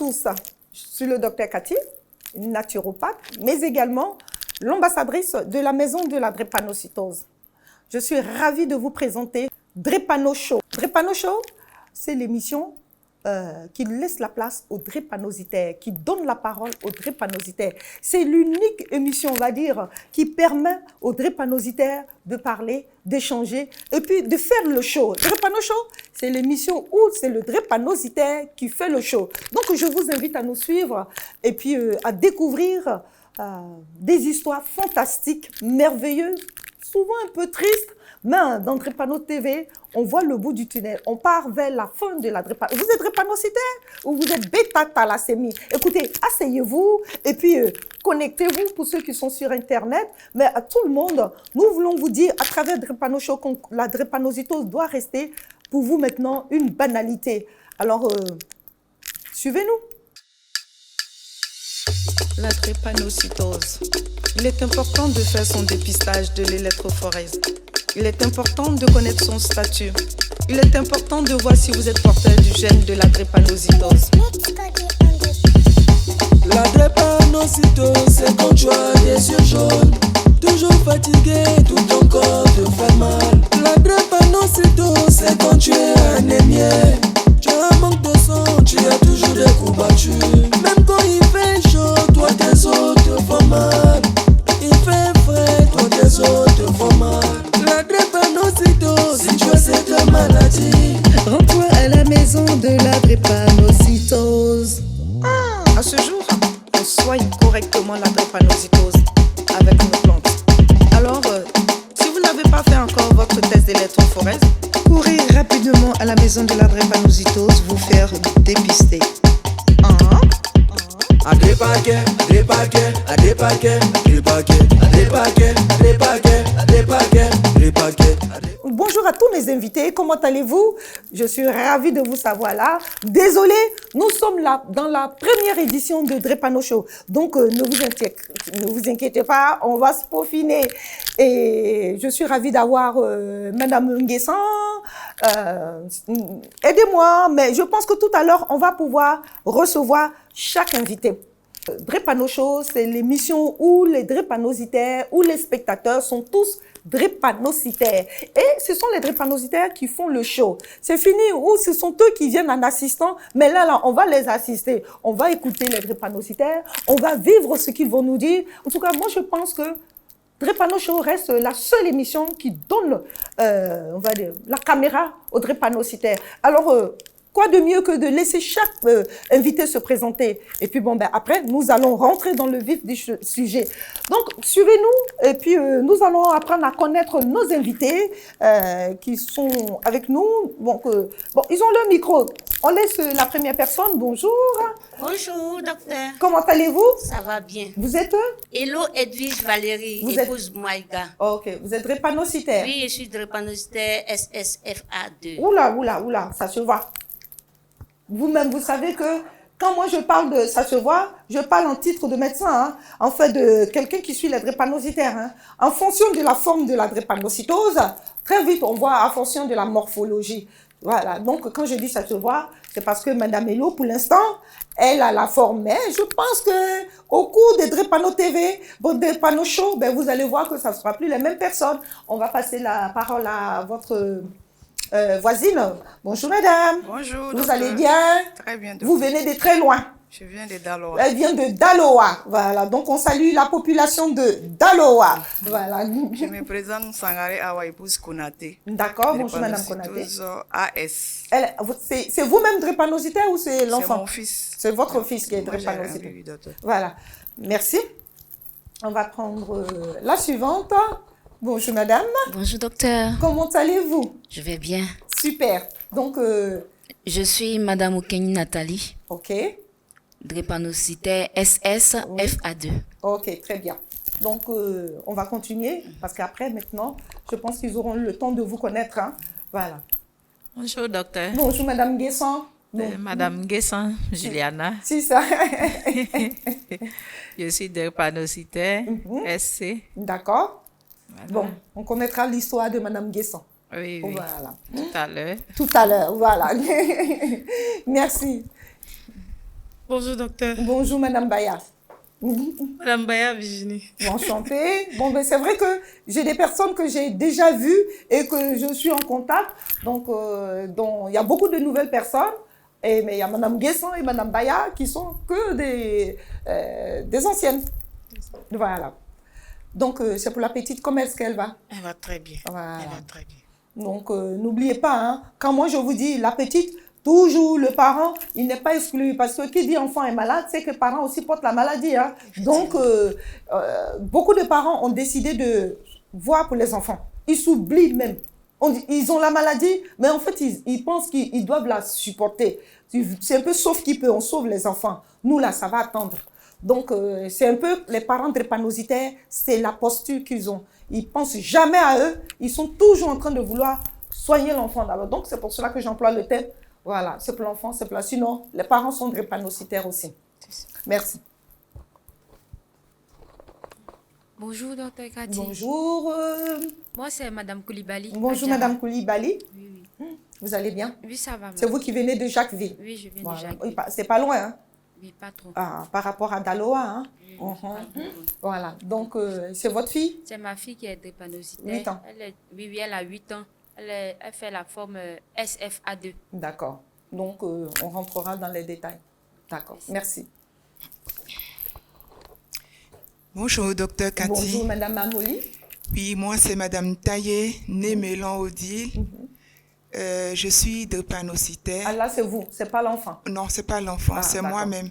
tous, je suis le docteur Cathy, naturopathe, mais également l'ambassadrice de la maison de la drépanocytose. Je suis ravie de vous présenter Drépano Show. Drépano Show, c'est l'émission qui laisse la place aux drépanocytaires, qui donne la parole aux drépanocytaires. C'est l'unique émission, on va dire, qui permet aux drépanocytaires de parler, d'échanger et puis de faire le show. Drépano Show, c'est l'émission où c'est le drépanocytaire qui fait le show. Donc, je vous invite à nous suivre et puis à découvrir des histoires fantastiques, merveilleuses, souvent un peu tristes, mais dans Drépano TV, on voit le bout du tunnel. On part vers la fin de la drépanocytose. Vous êtes drépanocytaire ou vous êtes bêta-thalassémie? Écoutez, asseyez-vous et puis connectez-vous pour ceux qui sont sur Internet. Mais à tout le monde, nous voulons vous dire à travers Drépano Show que la drépanocytose doit rester pour vous maintenant une banalité. Alors, suivez-nous. La drépanocytose. Il est important de faire son dépistage de l'électrophorèse. Il est important de connaître son statut. Il est important de voir si vous êtes porteur du gène de la drépanocytose. La drépanocytose, c'est quand tu as des yeux jaunes, toujours fatigué, tout ton corps te fait mal. La drépanocytose, c'est quand tu es anémié, tu as un manque de sang, tu as toujours des coups battus. Même quand il fait chaud, toi tes os te font mal. Il fait frais, toi tes os te font mal. La drépanocytose, si tu as cette maladie, rends-toi à la maison de la drépanocytose. À ce jour, on soigne correctement la drépanocytose avec nos plantes. Alors, si vous n'avez pas fait encore votre test d'électrophorèse, courez rapidement à la maison de la drépanocytose vous faire dépister. Bonjour à tous mes invités, comment allez-vous? Je suis ravie de vous savoir là. Désolée, nous sommes là dans la première édition de Drépano Show. Donc ne vous inquiétez pas, on va se peaufiner. Et je suis ravie d'avoir Madame Nguessan. Aidez-moi, mais je pense que tout à l'heure, on va pouvoir recevoir chaque invité. Drépano Show, c'est l'émission où les drépanocytaires, où les spectateurs sont tous drépanocytaires. Et ce sont les drépanocytaires qui font le show. C'est fini, ou ce sont eux qui viennent en assistant, mais là, on va les assister. On va écouter les drépanocytaires, on va vivre ce qu'ils vont nous dire. En tout cas, moi, je pense que Drépano Show reste la seule émission qui donne, on va dire, la caméra aux drépanocytaires. Alors, quoi de mieux que de laisser chaque invité se présenter. Et puis, après, nous allons rentrer dans le vif du sujet. Donc, suivez-nous et puis nous allons apprendre à connaître nos invités qui sont avec nous. Donc, ils ont leur micro. On laisse la première personne. Bonjour. Bonjour, docteur. Comment allez-vous? Ça va bien. Vous êtes? Hello, Edwige Valérie, Vous épouse Maïga. Ok, vous êtes drépanocytaire. Oui, je suis drépanocytaire SSFA2. Oula, ça se voit. Vous-même, vous savez que quand moi je parle de ça se voit, je parle en titre de médecin, hein, en fait de quelqu'un qui suit les drépanocytaires. Hein. En fonction de la forme de la drépanocytose, très vite on voit en fonction de la morphologie. Voilà, donc quand je dis ça se voit, c'est parce que Madame Hello, pour l'instant, elle a la forme. Mais je pense que au cours des Drépano TV, Drépano Show, vous allez voir que ça ne sera plus les mêmes personnes. On va passer la parole à votre voisine. Bonjour madame. Bonjour. Vous allez bien? Très bien. Vous venez de très loin. Je viens de Daloa. Elle vient de Daloa. Voilà. Donc on salue la population de Daloa. Voilà. Je me présente Sangaré Awa, épouse Konaté. D'accord. Bonjour madame Konaté. AS. C'est vous-même drépanocytaire ou c'est l'enfant? C'est mon fils. C'est votre fils qui est drépanocytaire. Voilà. Merci. On va prendre la suivante. Bonjour madame. Bonjour docteur. Comment allez-vous? Je vais bien. Super. Donc, je suis Madame Okeni Nathalie. Ok. Drépanocytaire SSFA2. Ok, très bien. Donc, on va continuer parce qu'après, maintenant, je pense qu'ils auront le temps de vous connaître. Hein. Voilà. Bonjour docteur. Bonjour Madame Nguessan. Madame Nguessan, Juliana. C'est ça. Je suis drépanocytaire SC. D'accord. Voilà. Bon, on connaîtra l'histoire de Madame Nguessan. Oui. Voilà. Tout à l'heure. Tout à l'heure, voilà. Merci. Bonjour, docteur. Bonjour, Madame Baya. Madame Baya Virginie. Enchantée. Bon, ben, c'est vrai que j'ai des personnes que j'ai déjà vues et que je suis en contact. Donc, il y a beaucoup de nouvelles personnes. Mais il y a Madame Guesson et Madame Baya qui sont que des anciennes. Voilà. Donc, c'est pour la petite. Comment est-ce qu'elle va? Elle va très bien. Voilà. Elle va très bien. Donc, n'oubliez pas, hein, quand moi je vous dis la petite, toujours le parent, il n'est pas exclu. Parce que qui dit enfant est malade, c'est que le parent aussi porte la maladie. Hein. Donc, beaucoup de parents ont décidé de voir pour les enfants. Ils s'oublient même. Ils ont la maladie, mais en fait, ils pensent qu'ils doivent la supporter. C'est un peu sauf qui peut, on sauve les enfants. Nous, là, ça va attendre. Donc, c'est un peu, les parents drépanocytaires, c'est la posture qu'ils ont. Ils ne pensent jamais à eux. Ils sont toujours en train de vouloir soigner l'enfant d'abord. Donc, c'est pour cela que j'emploie le terme. Voilà, c'est pour l'enfant, c'est pour la... Sinon, les parents sont drépanocytaires aussi. Merci. Bonjour, docteur Cathy. Bonjour. Moi, c'est Madame Koulibaly. Bonjour, Adjara. Madame Koulibaly. Oui, oui. Vous allez bien? Oui, ça va. C'est vous qui venez de Jacquesville? Oui, je viens Voilà. de Jacques. Oui, c'est pas loin, hein? Oui, pas trop. Par rapport à Daloa, hein? Oui, pas trop. Voilà. Donc, c'est votre fille? C'est ma fille qui est drépanocytaire. 8 ans. Oui, elle a 8 ans. Elle fait la forme SFA2. D'accord. Donc, on rentrera dans les détails. D'accord. Merci. Bonjour, docteur Cathy. Bonjour, Madame Mamoli. Oui, moi, c'est Madame Taillé, née Mélan-Odile. Je suis drépanocytaire. Ah là, c'est vous, c'est pas l'enfant. Non, c'est pas l'enfant, Ah, c'est d'accord. moi-même.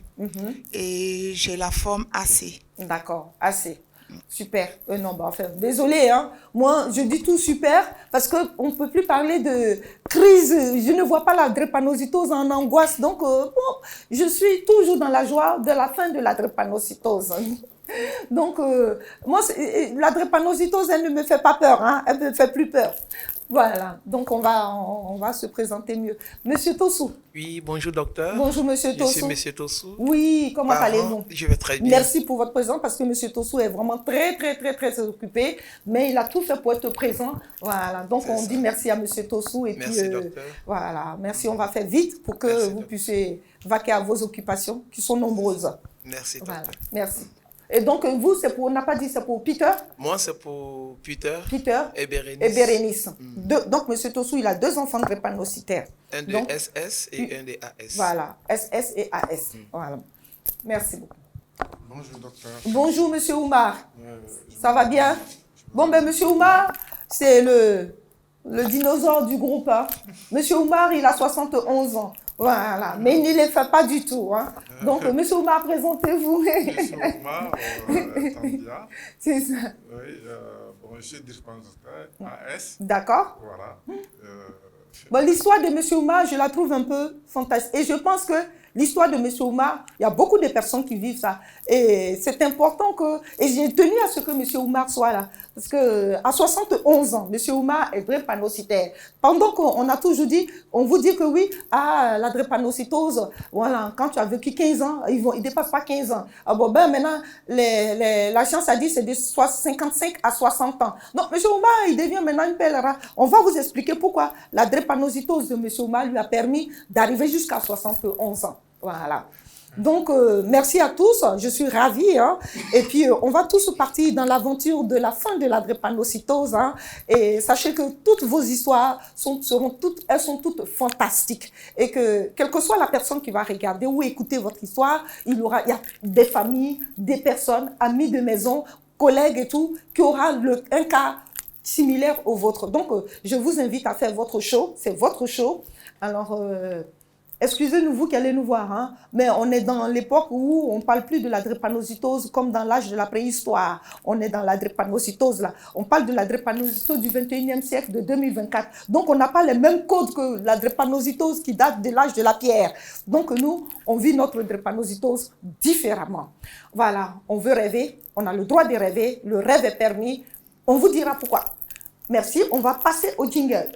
Et j'ai la forme AC. D'accord, assez. Super. Non, bah, enfin, désolé, hein. Moi, je dis tout super parce qu'on ne peut plus parler de crise. Je ne vois pas la drépanocytose en angoisse. Donc, bon, je suis toujours dans la joie de la fin de la drépanocytose. Donc, moi, la drépanocytose, elle ne me fait pas peur, hein. Elle ne me fait plus peur. Voilà. Donc, on va se présenter mieux. Monsieur Tossou. Oui, bonjour docteur. Bonjour, Monsieur Je Tossou. suis Monsieur Tossou. Oui, comment Parent, allez-vous? Je vais très bien. Merci pour votre présence parce que M. Tossou est vraiment très occupé, mais il a tout fait pour être présent. Voilà, donc C'est on ça. dit merci à M. Tossou et Merci, puis docteur. voilà, merci, on va faire vite pour que Merci, vous docteur. puissiez vaquer à vos occupations qui sont nombreuses. Merci docteur. Voilà, merci. Et donc vous, c'est pour, on n'a pas dit, c'est pour Peter Moi, c'est pour Peter et Bérénice. et Bérénice. Donc M. Tossou, il a 2 enfants drépanocytaires. Un de Donc, SS et un de AS. voilà, SS et AS. Voilà. Merci beaucoup. Bonjour docteur. Bonjour, Monsieur Oumar. Ça va bien? Bon, ben, Monsieur Oumar, c'est le dinosaure du groupe. Hein. Monsieur Oumar, il a 71 ans. Voilà, mais il ne les fait pas du tout. Hein. Donc, Monsieur Oumar, présentez-vous. Monsieur Omar, Tandia. C'est ça. Oui, bon, je suis drépanocytaire AS. D'accord. Voilà. Bon, l'histoire de Monsieur Oumar, je la trouve un peu fantastique. Et je pense que l'histoire de Monsieur Oumar, il y a beaucoup de personnes qui vivent ça. Et c'est important que... Et j'ai tenu à ce que Monsieur Oumar soit là. Parce qu'à 71 ans, Monsieur Oumar est drépanocytaire. Pendant qu'on a toujours dit, on vous dit que oui, la drépanocytose, voilà, quand tu as vécu 15 ans, ils ne dépassent pas 15 ans. Ah bon, ben maintenant, la science a dit c'est de 55 à 60 ans. Donc, Monsieur Oumar, il devient maintenant une belle rare. On va vous expliquer pourquoi la drépanocytose de Monsieur Oumar lui a permis d'arriver jusqu'à 71 ans. Voilà. Donc, merci à tous, je suis ravie. Hein. Et puis, on va tous partir dans l'aventure de la fin de la drépanocytose. Hein. Et sachez que toutes vos histoires sont toutes fantastiques. Et que, quelle que soit la personne qui va regarder ou écouter votre histoire, il y a des familles, des personnes, amis de maison, collègues et tout, qui aura un cas similaire au vôtre. Donc, je vous invite à faire votre show. C'est votre show. Alors... excusez-nous, vous qui allez nous voir, hein, mais on est dans l'époque où on ne parle plus de la drépanocytose comme dans l'âge de la préhistoire. On est dans la drépanocytose là. On parle de la drépanocytose du 21e siècle, de 2024. Donc, on n'a pas les mêmes codes que la drépanocytose qui date de l'âge de la pierre. Donc, nous, on vit notre drépanocytose différemment. Voilà, on veut rêver, on a le droit de rêver, le rêve est permis. On vous dira pourquoi. Merci, on va passer au jingle.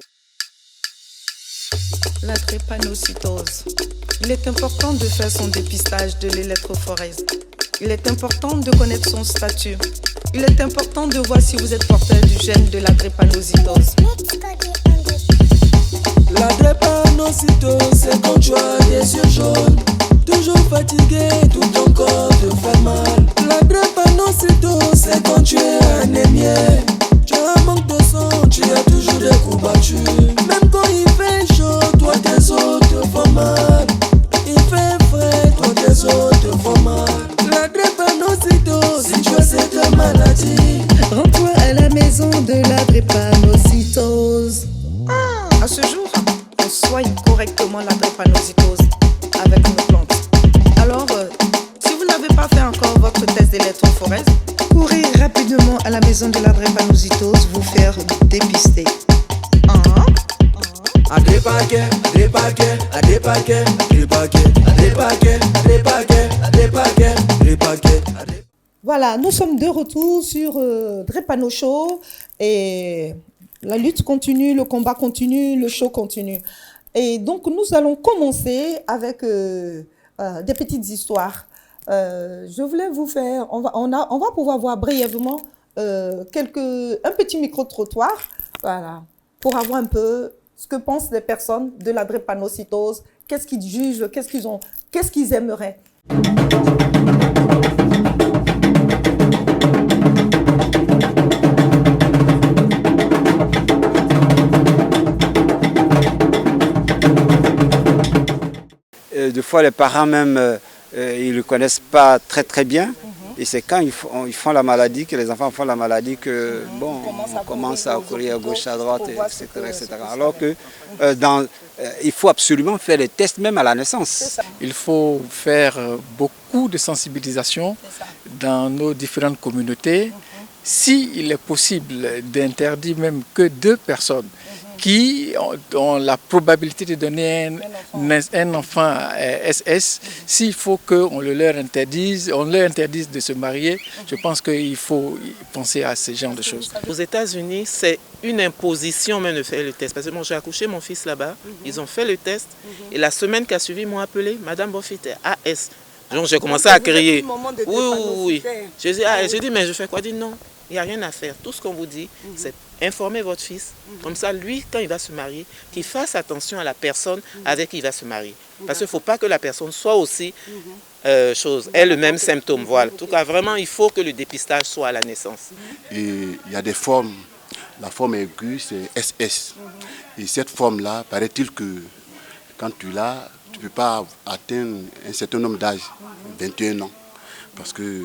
La drépanocytose. Il est important de faire son dépistage de l'électrophorèse. Il est important de connaître son statut. Il est important de voir si vous êtes porteur du gène de la drépanocytose. La drépanocytose, c'est quand tu as des yeux jaunes, toujours fatigué, tout ton corps te fait mal. La drépanocytose, c'est quand tu es anémié. Tu as un manque de sang, tu as toujours des coups battus. Même quand il fait chaud, toi tes os te font mal. Il fait frais, toi tes os te font mal. La drépanocytose, si tu as cette maladie, Rends-toi à la maison de la drépanocytose. À ce jour, on soigne correctement la drépanocytose avec nos plantes. Alors, si vous n'avez pas fait encore votre test d'électrophorèse, Courez rapidement à la maison de la drépanocytose vous faire dépister. voilà, nous sommes de retour sur Drépano Show et la lutte continue, le combat continue, le show continue. Et donc, nous allons commencer avec des petites histoires. Je voulais vous faire, on va pouvoir voir brièvement un petit micro-trottoir, voilà, pour avoir un peu ce que pensent les personnes de la drépanocytose, qu'est-ce qu'ils jugent, qu'est-ce qu'ils aimeraient. Des fois, les parents même, ils ne connaissent pas très bien. Et c'est quand ils font la maladie, que les enfants font la maladie, que bon, on commence à courir à gauche, à droite, etc. Alors que il faut absolument faire les tests même à la naissance. Il faut faire beaucoup de sensibilisation dans nos différentes communautés. S'il est possible d'interdire même que 2 personnes qui ont la probabilité de donner un enfant SS, s'il faut qu'on leur interdise de se marier, je pense qu'il faut penser à ce genre de choses. Aux États-Unis, c'est une imposition même de faire le test. Parce que moi, j'ai accouché mon fils là-bas, ils ont fait le test, et la semaine qui a suivi, ils m'ont appelé, Madame Boffit, AS. Donc j'ai commencé à crier. Oui. J'ai dit, mais je fais quoi? Dit non, il n'y a rien à faire. Tout ce qu'on vous dit, c'est informer votre fils. Comme ça, lui, quand il va se marier, qu'il fasse attention à la personne avec qui il va se marier. Parce qu'il ne faut pas que la personne soit aussi ait le même symptôme. Voilà. En tout cas, vraiment, il faut que le dépistage soit à la naissance. Et il y a des formes. La forme aiguë, c'est SS. Et cette forme-là, paraît-il que quand tu l'as, tu ne peux pas atteindre un certain nombre d'âge, 21 ans, parce que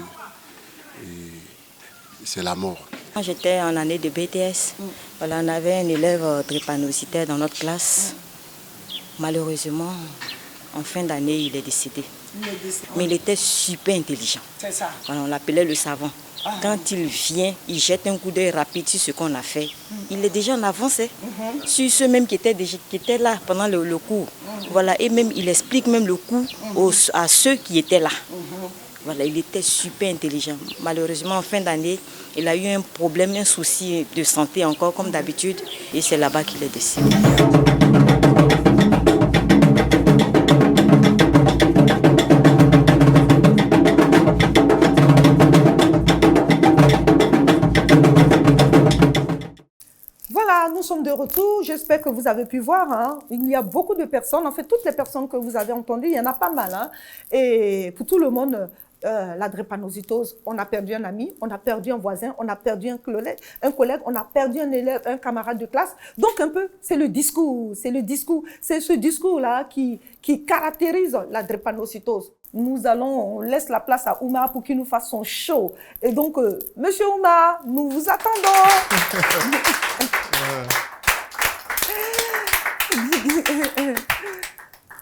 c'est la mort. Quand j'étais en année de BTS, voilà, on avait un élève drépanocytaire dans notre classe. Malheureusement, en fin d'année, il est décédé. Mais il était super intelligent. C'est ça. Voilà, on l'appelait le savant. Quand il vient, il jette un coup d'œil rapide sur ce qu'on a fait. Il est déjà en avance sur ceux même qui étaient là pendant le cours. Voilà, et même il explique même le coup à ceux qui étaient là. Voilà, il était super intelligent. Malheureusement, en fin d'année, il a eu un problème, un souci de santé encore comme d'habitude. Et c'est là-bas qu'il est décédé. Voilà, nous sommes de retour. J'espère que vous avez pu voir. Il y a beaucoup de personnes, en fait, toutes les personnes que vous avez entendues, il y en a pas mal. Et pour tout le monde, la drépanocytose, on a perdu un ami, on a perdu un voisin, on a perdu un collègue, on a perdu un élève, un camarade de classe. Donc un peu, c'est le discours, c'est ce discours-là qui caractérise la drépanocytose. On laisse la place à Oumar pour qu'il nous fasse son show. Et donc, Monsieur Oumar, nous vous attendons.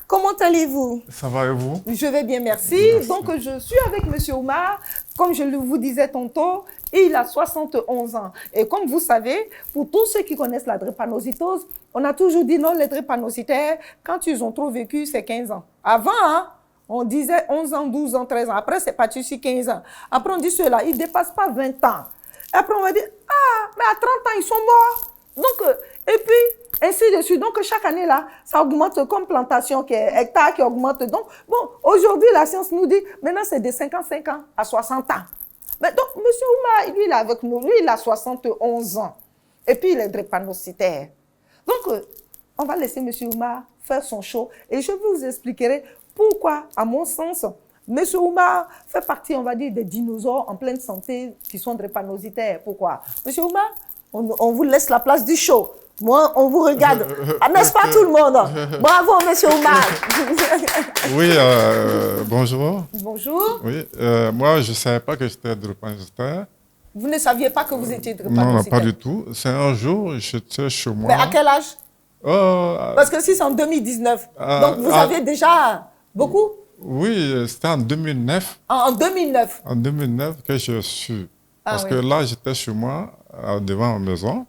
Comment allez-vous? Ça va et vous? Je vais bien, merci. Donc, je suis avec Monsieur Oumar. Comme je vous disais tantôt, il a 71 ans. Et comme vous savez, pour tous ceux qui connaissent la drépanocytose, on a toujours dit non, les drépanocytaires, quand ils ont trop vécu, c'est 15 ans. Avant, on disait 11 ans, 12 ans, 13 ans. Après, c'est parti sur 15 ans. Après, on dit ceux-là, ils ne dépassent pas 20 ans. Après, on va dire, mais à 30 ans, ils sont morts. Donc, et puis, ainsi de suite. Donc, chaque année, là, ça augmente comme plantation, qui est hectare qui augmente. Donc, bon, aujourd'hui, la science nous dit, maintenant, c'est de 55 ans à 60 ans. Mais donc, M. Oumar, lui, il est avec nous. Lui, il a 71 ans. Et puis, il est drépanocytaire. Donc, on va laisser M. Oumar faire son show. Et je vous expliquerai Pourquoi, à mon sens, M. Oumar fait partie, on va dire, des dinosaures en pleine santé qui sont drépanocytaires. Pourquoi? M. Oumar, on vous laisse la place du show. Moi, on vous regarde. Ah, n'est-ce pas tout le monde? Bravo, M. Oumar. Oui, bonjour. Bonjour. Oui, moi, je ne savais pas que j'étais drépanocytaire. Vous ne saviez pas que vous étiez drépanocytaire? Non, pas du tout. C'est un jour, j'étais chez moi. Mais à quel âge? Parce que si c'est en 2019, donc vous aviez déjà beaucoup? Oui, c'était en 2009. En 2009? En 2009 que je suis. Parce que là, j'étais chez moi, devant ma maison.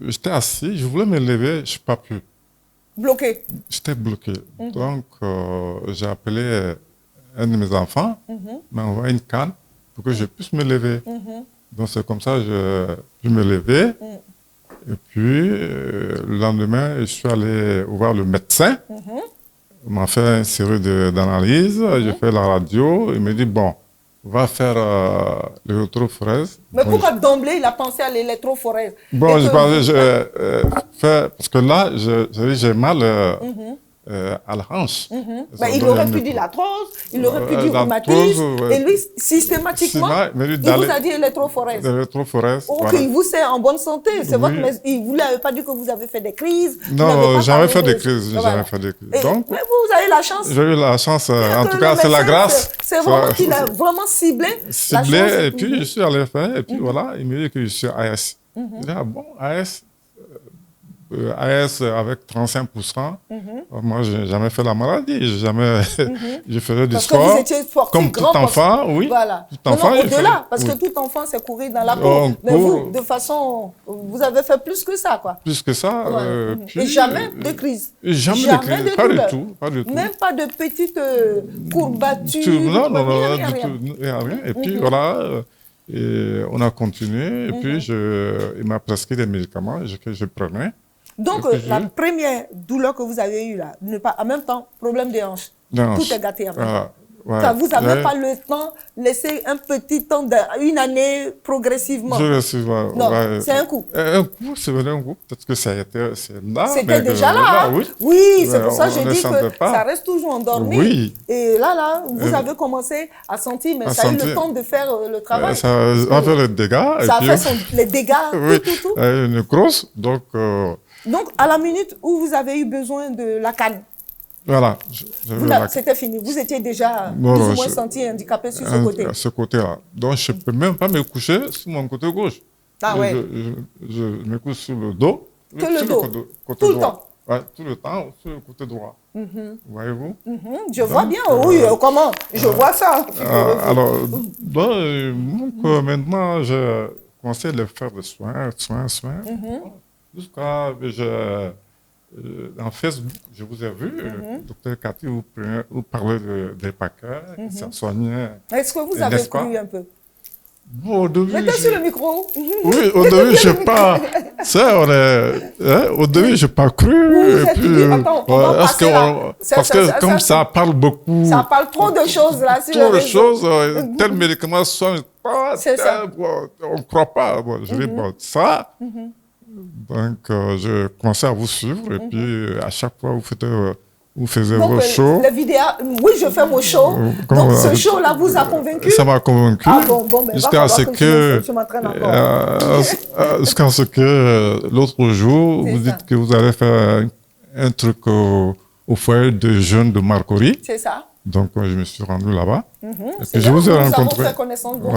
J'étais assis, je voulais me lever, je ne suis pas pu. Bloqué? J'étais bloqué. Donc, j'ai appelé un de mes enfants, m'a envoyé une canne pour que je puisse me lever. Donc, c'est comme ça que je me levais. Et puis, le lendemain, je suis allé voir le médecin. Il m'a fait une série d'analyses. J'ai fait la radio. Il m'a dit, bon, on va faire l'électrophorèse. Mais pourquoi d'emblée il a pensé à l'électrophorèse? Bon, je pensais, parce que là, j'ai mal à la hanche. Il aurait pu dire l'arthrose, il aurait pu dire rhumatisme. Et lui, systématiquement, il vous a dit électrophorèse. L'électrophorèse. Ok, il vous sait en bonne santé. C'est votre, il ne vous avait pas dit que vous avez fait des crises. Non, j'avais fait des crises. Jamais fait des crises. Donc, mais vous avez la chance. J'ai eu la chance. En tout cas, c'est la grâce. C'est vraiment qu'il a vraiment ciblé. Ciblé, et puis je suis allé faire. Et puis voilà, il me dit que je suis AS. Je dis, ah bon, AS avec 35%. Moi, je n'ai jamais fait la maladie. Je faisais du sport. Parce que vous étiez sportif, comme tout enfant, oui. Voilà. Tout enfant, au-delà, parce que tout enfant, c'est courir dans la cour. Mais vous, de façon, vous avez fait plus que ça, quoi. Plus que ça. Et jamais de crise. Jamais de crise. Pas du tout. Même pas de petites courbatures. Non, rien. Et puis, voilà. Et on a continué. Et puis, il m'a prescrit des médicaments que je prenais. Donc, la première douleur que vous avez eue, là, en même temps, problème des hanches. Tout est gâté en même temps. Vous n'avez pas le temps, laisser un petit temps, une année progressivement. Non, c'est un coup. Un coup, c'est venu un coup. Peut-être que ça a été là. C'était déjà là. Hein? Oui, c'est pour ça que j'ai dit que ça reste toujours endormi. Oui. Et là, vous avez commencé à sentir, mais ça a eu le temps de faire le travail. Ça a fait le dégât. Ça a fait les dégâts, tout. Une grosse, Donc, à la minute où vous avez eu besoin de la canne, voilà, c'était fini. Vous étiez déjà plus ou moins senti handicapé sur ce côté. Ce côté-là. Donc, je ne peux même pas me coucher sur mon côté gauche. Ah ouais. Je me couche sur le dos. Que le dos côté tout droit. Le temps. Oui, tout le temps sur le côté droit. Voyez-vous? Je vois bien, oui. Comment? Je vois ça. Alors, maintenant, j'ai commencé à faire des soins. Jusqu'à dans Facebook, je vous ai vu, docteur Cathy, vous parlez des paquets, ça soignait. Est-ce que vous avez cru un peu? Bon, au début, mettez sur le micro. Oui, au début, je n'ai pas. Au début, je n'ai pas cru. Parce que comme ça parle beaucoup. Ça parle trop de choses là. Trop de choses. Tel médicament soigne pas. Ça. On ne croit pas. Je dis, bon, ça. Donc, je commençais à vous suivre et puis à chaque fois, vous faisiez vos shows. Les vidéos, oui, je fais mon show. Donc, ce show-là vous a convaincu? Ça m'a convaincu. Ah bon, jusqu'à ce que l'autre jour, vous dites que vous allez faire un truc au foyer de jeunes de Marcory. C'est ça. Donc, je me suis rendu là-bas. Et je vous ai rencontré. Nous avons fait connaissance. Donc,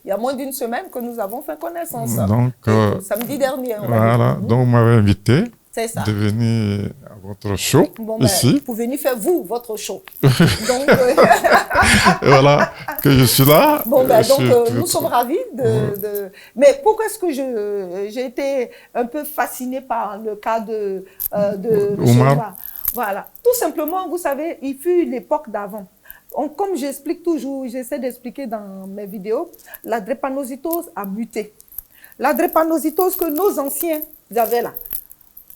il y a moins d'une semaine que nous avons fait connaissance. Donc, samedi dernier. Voilà. Donc, vous m'avez invité de venir à votre show ici. Pour venir faire votre show. Donc, voilà, que je suis là. Nous sommes ravis de... Mais pourquoi est-ce que j'ai été un peu fascinée par le cas de Oumar? Voilà, tout simplement, vous savez, il fut l'époque d'avant. Comme j'explique toujours, j'essaie d'expliquer dans mes vidéos, la drépanocytose a muté. La drépanocytose que nos anciens avaient là,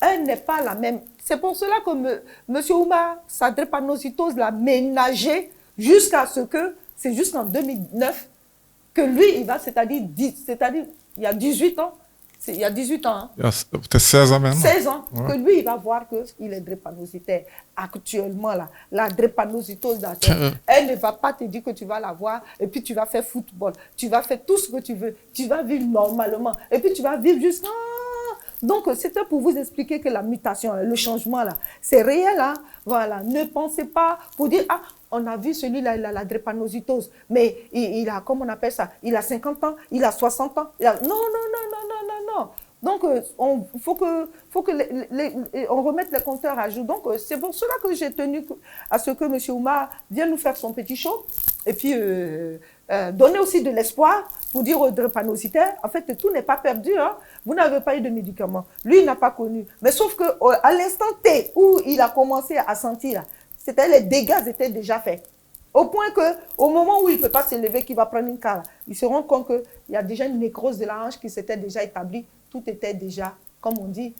elle n'est pas la même. C'est pour cela que M. Oumar, sa drépanocytose l'a ménagée jusqu'à ce que, c'est jusqu'en 2009, que lui, il va, c'est-à-dire il y a 18 ans, il y a 18 ans. Hein. Il y a peut-être 16 ans maintenant. 16 ans, ouais. que lui, il va voir qu'il est drépanocytaire. Actuellement, là, la drépanocytose, là, elle ne va pas te dire que tu vas la voir et puis tu vas faire football. Tu vas faire tout ce que tu veux. Tu vas vivre normalement. Et puis tu vas vivre jusqu'à... Donc, c'était pour vous expliquer que la mutation, le changement, là, c'est réel. Hein? Voilà. Ne pensez pas pour dire, ah, on a vu celui-là, il a la drépanocytose, mais il a, comment on appelle ça, il a 50 ans, il a 60 ans. Il a... Non. Donc, il faut que on remette les compteurs à jour. Donc, c'est pour cela que j'ai tenu à ce que M. Ouma vienne nous faire son petit show et puis donner aussi de l'espoir pour dire aux drépanocytaires, en fait, tout n'est pas perdu. Hein. Vous n'avez pas eu de médicaments. Lui, il n'a pas connu. Mais sauf qu'à l'instant T où il a commencé à sentir, les dégâts étaient déjà faits. Au point qu'au moment où il ne peut pas se lever, qu'il va prendre une cale, il se rend compte qu'il y a déjà une nécrose de la hanche qui s'était déjà établie. Tout était déjà, comme on dit,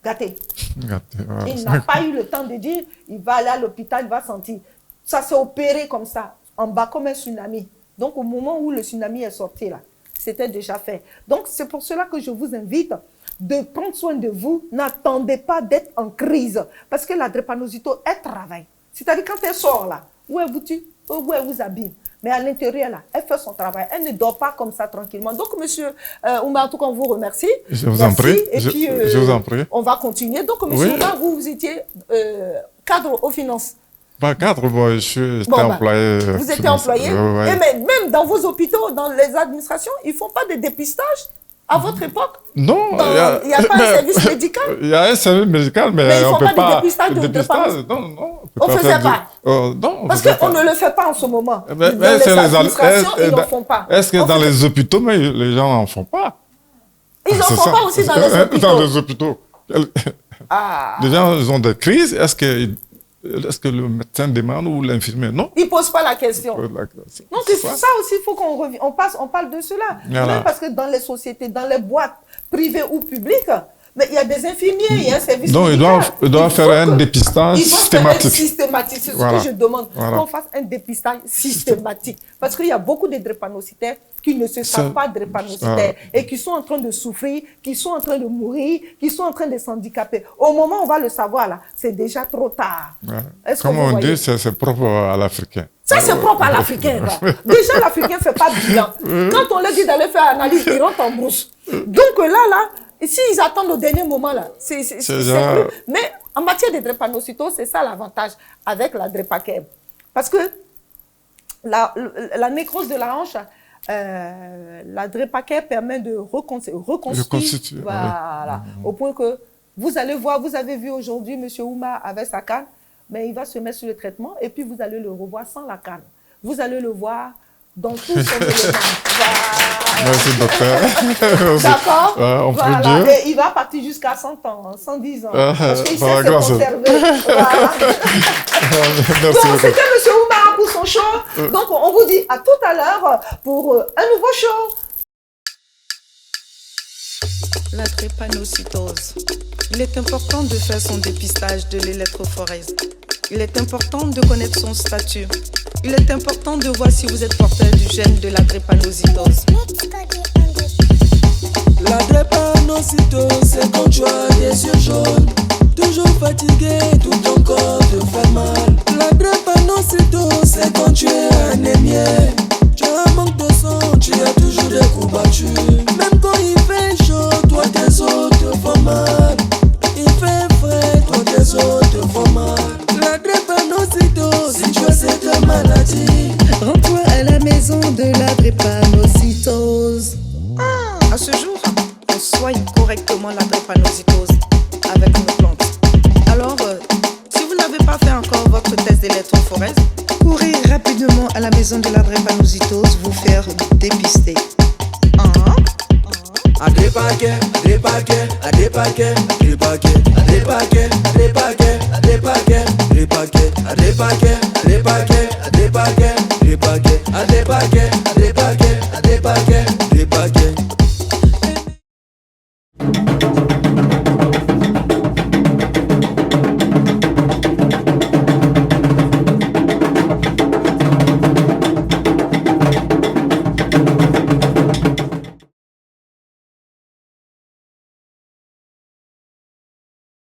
gâté. Voilà. Il n'a pas eu le temps de dire, il va aller à l'hôpital, il va sentir. Ça s'est opéré comme ça, en bas comme un tsunami. Donc au moment où le tsunami est sorti, là, c'était déjà fait. Donc c'est pour cela que je vous invite de prendre soin de vous. N'attendez pas d'être en crise. Parce que la drépanocytose, elle travaille. C'est-à-dire quand elle sort là, où elle vous tue, où elle vous abîme. Mais à l'intérieur, là, elle fait son travail. Elle ne dort pas comme ça tranquillement. Donc, monsieur Ouma, en tout cas, on vous remercie. Je vous en prie. Et puis, je vous en prie. On va continuer. Donc, monsieur Ouma, vous étiez cadre aux finances. Pas cadre, bon, j'étais employé. Vous étiez employé. Et même dans vos hôpitaux, dans les administrations, ils ne font pas de dépistage à votre époque. Non. Il n'y a pas un service médical. Il y a un service médical, mais on ne peut pas... de dépistage. Non. On ne faisait pas. Non, parce qu'on ne le fait pas en ce moment. Mais dans les administrations, ils n'en font pas. Est-ce que dans les hôpitaux, mais les gens n'en font pas? Ils n'en font pas aussi dans les hôpitaux. Dans les hôpitaux. Les gens ils ont des crises. Est-ce que le médecin demande ou l'infirmier? Non. Il ne pose pas la question. Donc, c'est ça aussi, il faut qu'on parle de cela. Voilà. Même parce que dans les sociétés, dans les boîtes privées ou publiques, mais il y a des infirmiers, il y a un service médical. Donc, ils doivent faire un dépistage systématique. C'est ce que je demande. Qu'on fasse un dépistage systématique. Parce qu'il y a beaucoup de drépanocytaires qui ne se savent pas drépanocytaires et qui sont en train de souffrir, qui sont en train de mourir, qui sont en train de s'handicaper. Au moment où on va le savoir, là, c'est déjà trop tard. Comme on dit, c'est propre à l'Africain. Ça, c'est propre à l'Africain. Déjà, l'Africain ne fait pas de bilan. Quand on leur dit d'aller faire analyse, ils rentrent en brousse. Donc là, et s'ils attendent au dernier moment, là, c'est plus. Mais en matière de drépanocytose, c'est ça l'avantage avec la Drépakeb. Parce que la nécrose de la hanche, la Drépakeb permet de reconstituer. Voilà. Au point que vous allez voir, vous avez vu aujourd'hui M. Ouma avec sa canne, mais il va se mettre sur le traitement et puis vous allez le revoir sans la canne. Vous allez le voir dans tout son élément. Merci, docteur. D'accord. On prie Dieu. Et il va partir jusqu'à 100 ans, 110 ans. Parce qu'il sait se conserver. Donc, c'était M. Ouma pour son show. Donc, on vous dit à tout à l'heure pour un nouveau show. La drépanocytose. Il est important de faire son dépistage de l'électrophorèse. Il est important de connaître son statut. Il est important de voir si vous êtes porteur du gène de la drépanocytose. La drépanocytose, c'est quand tu as des yeux jaunes, toujours fatigué, tout ton corps te fait mal. La drépanocytose, c'est quand tu es anémié, tu as un manque de sang, tu as toujours des coups battus. Même quand il fait chaud, toi tes os te font mal. Il fait frais, toi tes os te font mal. La drépanocytose, si tu as cette maladie, rends-toi à la maison de la drépanocytose. À ce jour, on soigne correctement la drépanocytose avec nos plantes. Alors, si vous n'avez pas fait encore votre test d'électrophorèse, courez rapidement à la maison de la drépanocytose vous faire dépister. Adépakeb.